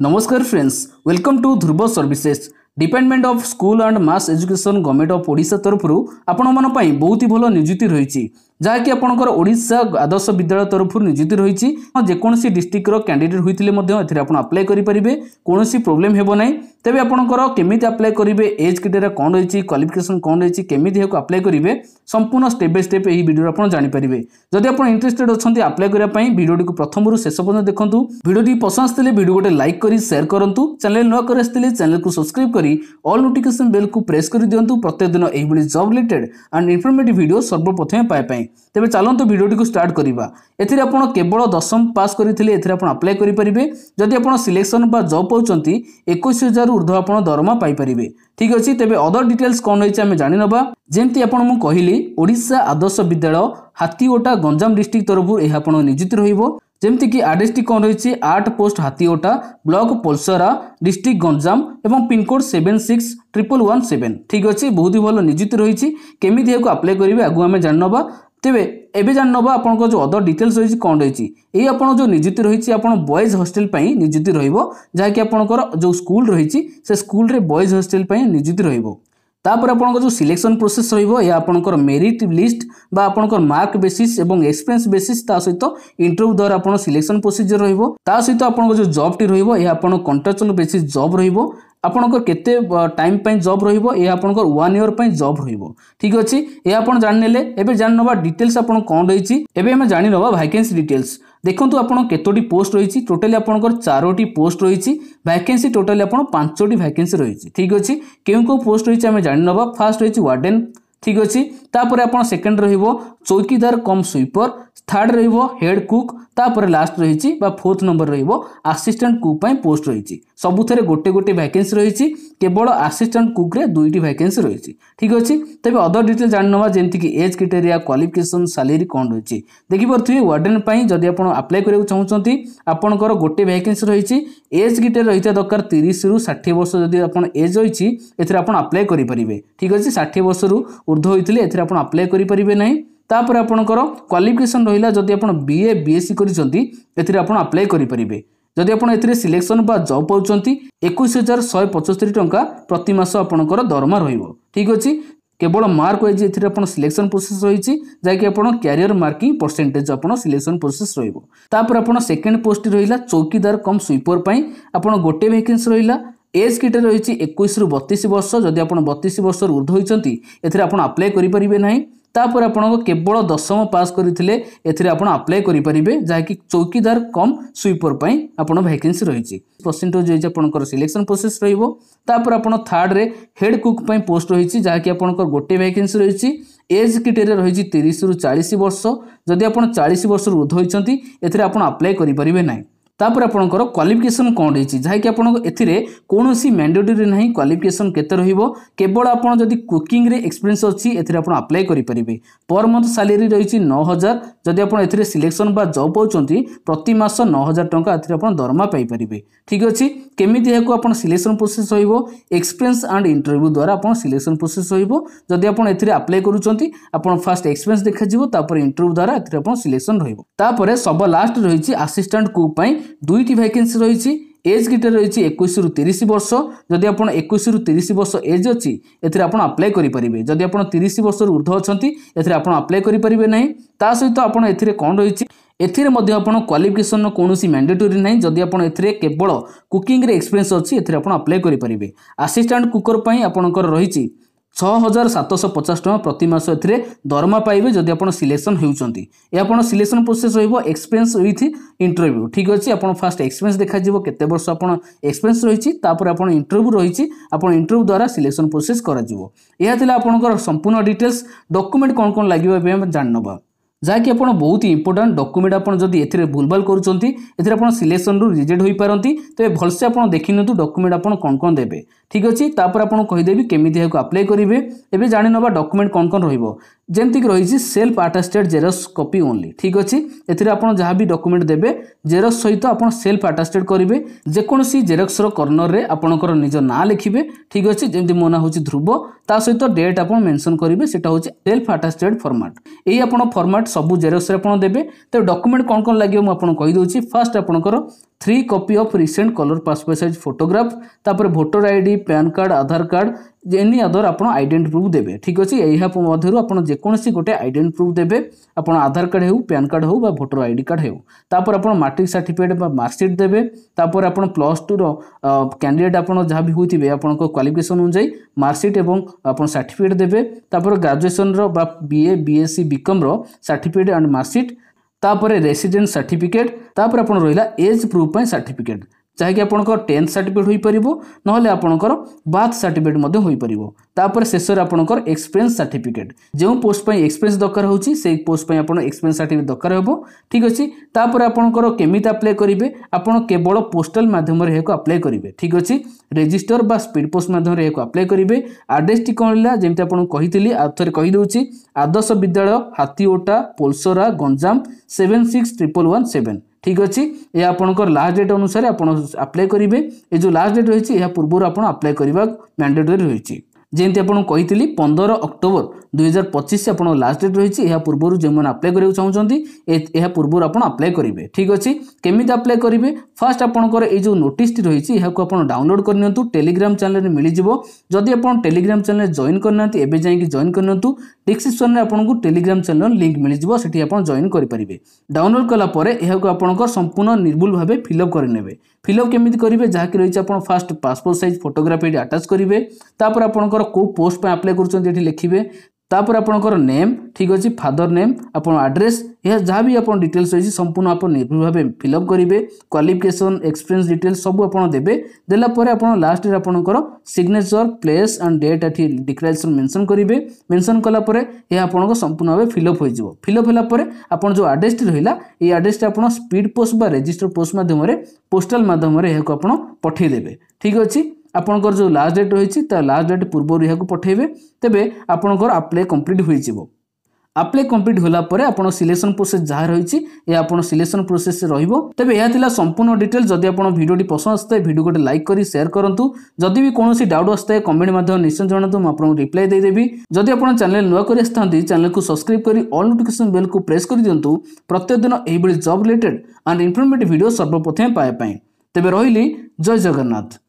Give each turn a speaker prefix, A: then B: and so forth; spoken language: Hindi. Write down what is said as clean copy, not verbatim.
A: नमस्कार friends, welcome to Dhruv services department of school and mass education government of Odisha तरफ आपण मन बहुत ही भल निजुक्ति रही जहाँकि आपंकर ओडिशा आदर्श विद्यालय तरफ निजुक्ति रही जेकोसी डिस्ट्रिक्टर कैंडिडेट होते आप अप्लाई करेंगे कौन प्रोब्लेम हेब ना तेज आपंकर केमी अप्लाई करेंगे एज क्राइटेरिया कौन रही क्वालिफिकेशन कौन रही केमी अप्लाई करेंगे संपूर्ण स्टेप बाय स्टेप यही वीडियो आप जानीपारे जदि आप इंटरेस्टेड अच्छा अप्लाई करने वीडियो को प्रथम शेष पर्यटन देखूँ वीडियो पसंद आसते वीडियो गोटे लाइक कर शेयर करूँ चैनल नुआ कर चैनल को सब्सक्राइब कर ऑल नोटिफिकेशन बेल को प्रेस कर दिंतु प्रत्येक दिन यही job related and informative video सर्वप्रथम पाइबाई तेज चलते वीडियो को स्टार्ट करवा एथिरे आपण केवल 10वीं पास करथिले एथिरे आपण अप्लाई करि परिबे जदि आपण सिलेक्शन बा जॉब पाउचंती 21,000 ऊर्ध्व आपण दरमा पाई परिबे ठीक अछि तेबे अदर डिटेल्स कोन होइछ हम जानि नबा जेंति आपण मु कहिली ओडिशा आदर्श विद्यालय हाथीओटा गंजाम डिस्ट्रिक्ट तरफ एहा आपण नियुक्त रहिबो जेमति कि आरएसटी कौन रही 8 post Hathiota block Polsara district Ganjam एवं पिनकोड 761117 ठीक अच्छे बहुत ही भल नियुक्ति रही केमी अप्लाई करेंगे आगु आम जानवा तेबे एबे जानवा आपन जो अदर डिटेल्स रही कौन रही ये आपन जो नियुक्ति रही आप बॉयज हॉस्टल नियुक्ति रही आपंकर जो स्कूल रही से स्कूल रे बॉयज हॉस्टल नियुक्ति रही तापर आपन जो सिलेक्शन प्रोसेस रहिबो या आपनकर मेरिट लिस्ट बा आपनकर मार्क बेसिस एवं एक्सपीरियंस बेसिस ता सहित इंटरव्यू द्वारा आपन सिलेक्शन प्रोसीजर रहिबो ता सहित आपन जो जॉब टी रहिबो या आपन कॉन्ट्रैक्चुअल बेसिस जॉब रहिबो आपनकर केते टाइम पई जॉब रहिबो या आपनकर 1 ईयर पई जॉब रहिबो ठीक अछि ए आपन जानिले एबे जाननबा डिटेल्स आपन कोन रहिछि एबे हम जानिनबा वैकेंसी डिटेल्स देखंतु आपन केतोटी पोस्ट रहिछि टोटली आपनकर 4टी पोस्ट रहिछि वैकेंसी टोटली आपन 5टी वैकेंसी रहिछि ठीक अछि केउ को पोस्ट रहिछि हम जानिनबा फर्स्ट रहिछि वार्डन ठीक अच्छे तापर आप सेकेंड रहिबो चौकीदार कम स्वीपर थर्ड रहिबो हेड कुक तापर लास्ट रही फोर्थ नंबर रहिबो असिस्टेंट कुक पई पोस्ट रही सबुथरे गोटे गोटे वैकेंसी रही केवल असिस्टेंट कुक रे 2टी वैकेंसी रही ठीक अच्छे तेज अदर डिटेल जानवा जेमति कि एज क्राइटेरिया क्वालिफिकेशन सैलरी कौन रही देखि परथि वार्डन पई जदि आपण अप्लाई करियो चाहउछंती आपनकर गोटे वैकेंसी रही एज क्राइटेरिया रहिता दरकार 30 रु 60 वर्ष जदि आपण एज रही एथिरे आपण अप्लाई करि परिबे ठीक अछि 60 वर्ष रु ऊर्ध्व होइथिले एथिरे आपण अप्लाई करि परिबे नै तापर आपनकर क्वालिफिकेशन रहिला जदि आपण बीए बीएससी करिसंती एथिरे आपण अप्लाई करि परिबे जदि आपण एथिरे सिलेक्शन बा जॉब पाउचंती 21,175 टंका प्रति मास आपनकर दरमा रहिबो ठीक अछि केवल मार्क वाइज एथिरे आपण सिलेक्शन प्रोसेस रहिछि जाकि आपण कैरियर मार्किंग परसेंटेज आपण सिलेक्शन प्रोसेस रहिबो तापर आपण सेकंड पोस्ट रहिला चौकीदार कम स्वीपर पई आपण गोटे वैकेंसी रहिला एज क्राइटेरिया रही 21 रु 32 वर्ष जदि आप 32 वर्ष ऊर्ध्व होती एथिरे आपण अप्लाई करि परिबे नाही तापर आपण केवल 10वीं पास करथिले एथिरे आपण अप्लाई करि परिबे जाकि चौकीदार कम स्वीपर पई आपण वैकेंसी रही परसेंटेज रही आपनकर सिलेक्शन प्रोसेस रहिबो तापर आपण थर्ड रे हेड कुक पई पोस्ट रही जाकि आपनकर गोटे वैकेंसी रही एज क्राइटेरिया रही 30 रु 40 वर्ष जदि आपण 40 वर्ष ऊर्ध्व होती एथिरे आपण अप्लाई करि परिबे नाही तापर आपनकर क्वालिफिकेशन कौन रही जहाँकि आपन एथिरे कौनसी मैंडेटरी नहीं क्वालिफिकेशन केते रहिबो केवल आपन जदि कुकिंग रे एक्सपीरियंस अछि एथिरे आपन अप्लाई करि परिबे पर मंथ सैलरी रही 9,000 जदि आपन एथिरे सिलेक्शन बा जॉब पाउचंती प्रति मास 9,000 टंका एथिरे आपन दरमा पाई परिबे ठीक अछि केमिति हेको आपन सिलेक्शन प्रोसेस होइबो एक्सपीरियंस एंड इंटरव्यू द्वारा आपन सिलेक्शन प्रोसेस होइबो जदि आपन एथिरे अप्लाई करूचंती आपन फर्स्ट एक्सपीरियंस देखा जिवो तापर इंटरव्यू द्वारा एथिरे आपन सिलेक्शन होइबो तापर सब लास्ट रही असिस्टेंट कुक पई 2टी वैकेंसी रही एज क्राइटेरिया रही 21 रु 30 वर्ष जदि आप 21 रु 30 वर्ष एज अच्छी एथिरे आपण अप्लाई करि परिबे जदि आप 30 वर्ष ऊर्ध्व अछंती एथिरे आपण अप्लाई करि परिबे नाही ता सहित आपण एथिरे कोन रही एथिरे मध्ये आपण क्वालिफिकेशन कोनोसी मैंडेटरी नाही जदि आपण एथिरे केवल कुकिंग रे एक्सपीरियंस अछि एथिरे आपण अप्लाई करि परिबे असिस्टेंट कुकर पई आपणकर रही 6,750 टका प्रति मास एथिरे दरमा पाइबे जदि आपण सिलेक्शन हेउचंती ए आपण सिलेक्शन प्रोसेस होइबो एक्सपीरियंस विथ इंटरव्यू ठीक अछि आपण फर्स्ट एक्सपीरियंस देखा जिवो केते वर्ष आपण एक्सपीरियंस रहिछि तापर आपण इंटरव्यू रहिछि आपण इंटरव्यू द्वारा सिलेक्शन प्रोसेस करा जिवो एहा थिला आपणकर संपूर्ण डिटेल्स डॉक्यूमेंट कोन कोन लागिबो बे हम जाननबा जहाँकि आपड़ बहुत ही इंपोर्टाट डॉक्यूमेंट आपड़ जदि एथिरे भूलभाल करूछंती एथिरे आपड़ सिलेक्शन रु रिजेक्ट होई पारंती तो भलसे आपड़ देखिनतु डॉक्यूमेंट आपड़ कोन कोन देबे ठीक अछि तापर आपड़ कहि देबी केमिति हेको अप्लाई करिवे एबे जानि नबा डॉक्यूमेंट कोन कोन रहइबो जेमति कि रहिछि self attested xerox copy only ठीक अछि एथिरे आपड़ जहां भी डॉक्यूमेंट देबे जेरॉक्स सहित आपड़ सेल्फ अटेस्टेड करिवे जे कोनसी जेरॉक्स रो कॉर्नर रे आपणकर निज नाम लिखिबे ठीक अछि जेमति मो ना होछि ध्रुव ता सहित डेट आपड़ मेंशन करिवे सेटा होछि सेल्फ अटेस्टेड फॉर्मेट एई आपड़ फॉर्मेट सबु जेरॉक्स रे आपड़ देबे तो डॉक्यूमेंट कोन कोन लागियो म आपन कहि दोछि फर्स्ट आपणकर 3 copy of recent colour passport size photograph तापर वोटर आईडी पैन कार्ड आधार कार्ड एनी अदर आप आइडेंटिटी प्रूफ देवे ठीक अच्छे यहाँ मध्य आप जेकोसी गोटे आइडेंटिटी प्रूफ देवे आप आधार कार्ड हो पैन कार्ड हो वोटर आईडी कार्ड हो तापर आप मैट्रिक सर्टिफिकेट मार्कशीट देवे तापर आप +2 कैंडिडेट आप जहाँ भी होते आप क्वालिफिकेशन अनुसार मार्कशीट एवं आप सर्टिफिकेट देवे तापर ग्रेजुएशन बीए बीएससी बीकॉम रो सर्टिफिकेट एंड मार्कशीट तापर रेसिडेंट सर्टिफिकेट तापर आप रहा एज प्रूफ सर्टिफिकेट जहाँकि आपंकर 10th सर्टिफिकेट हो पार ना आपंकर बार्थ सर्टिफिकेट हो पार तापर शेष आपंकर एक्सपीरियंस सर्टिफिकेट जो पोस्ट पर एक्सपीरियंस दरकार होची से पोस्ट पर आप एक्सपीरियंस सर्टिफिकेट दरकार हो ठीक अच्छे तापर आपंकर केमिति अप्लाई करेंगे आपड़ केवल पोस्टाल मध्यम अप्लाई करेंगे ठीक अच्छे रजिस्टर बा स्पीड पोस्ट मध्यम अप्लाई करेंगे आड्रेस टी कौन है जमी आपको कही आउे कहीदे आदर्श विद्यालय हाथीओटा पोलसरा गंजाम 761117 ठीक अच्छे यह आपंकर लास्ट डेट अनुसार आप अप्लाई करेंगे ये जो लास्ट डेट रही है पूर्व आप अप्लाई करने मैंडेटरी रही जमी आपको कही 15 अक्टोबर 2025 से आप लास्ट डेट रही है पूर्व जो मैंने अप्लाई करने चाहते हैं पूर्व आप अप्लाई करेंगे ठीक अच्छे केमिति अप्लाई करेंगे फास्ट आपंकर ये जो नोटिस रही है आप डाउनलोड करनी टेलीग्राम चैनल में मिल जाव जदि आप टेलीग्राम चैनल जॉइन करना एवं जाकि जॉइन करनी डिस्क्रिप्शन में आपको टेलीग्राम चैनल लिंक मिल जाव से आप जॉइन करेंगे डाउनलोड कलापर यह आपंकर संपूर्ण निर्भुल भाव फिलअप करेंगे फिलअप केमिति करेंगे जहाँकि रही है फास्ट पासपोर्ट साइज फोटोग्राफ ये अटाच करेंगे तापर आपंकर को पोस्ट पर अप्लाई कर लिखिए तापर आपंकर नेम ठीक अच्छे फादर नेम आप एड्रेस यह जहाँ भी आप डिटेल्स रही संपूर्ण आप निर्भुल भाव फिलअप करेंगे क्वालिफिकेशन एक्सपीरियंस डिटेल्स सब आप देवे देलापर आप लास्ट आपंकर सिग्नेचर प्लेस एंड डेट ये डिक्लेरेशन मेंशन करेंगे मेंशन कलापर यह आप संपूर्ण भाव फिलअप हो फिलअप होगापर आप जो एड्रेस रहा ये एड्रेस आप स्पीड पोस्ट बा रजिस्टर पोस्ट मध्यम पोस्टाल मध्यम यहाँ आप पठेदेवे ठीक अच्छे आपंकर जो लास्ट डेट रही लास्ट डेट पूर्व यहाँ पठेबे तेबे आपंकर अप्लाई कंप्लीट हो अप्लाई कंप्लीट होला परे आपण सिलेक्शन प्रोसेस जहाँ रही है आपण सिलेक्शन प्रोसेस तेबे यह थिला संपूर्ण डिटेल जदि आपण वीडियो पसंद आसता है वीडियो गोटे लाइक करी शेयर करंतु जदि भी कोनोसी डाउट आसता है कमेंट माध्यम निश्चय जणातु म आपन रिप्लाई दे देबी जदि आपण चैनल नुआ करी आस्थांती चैनल को सब्सक्राइब करी ऑल नोटिफिकेशन बेल को प्रेस कर दियंतु प्रत्येक दिन एही बळी job related and informative video सर्वप्रथम पाए पई तेबे रहिली जय जगन्नाथ।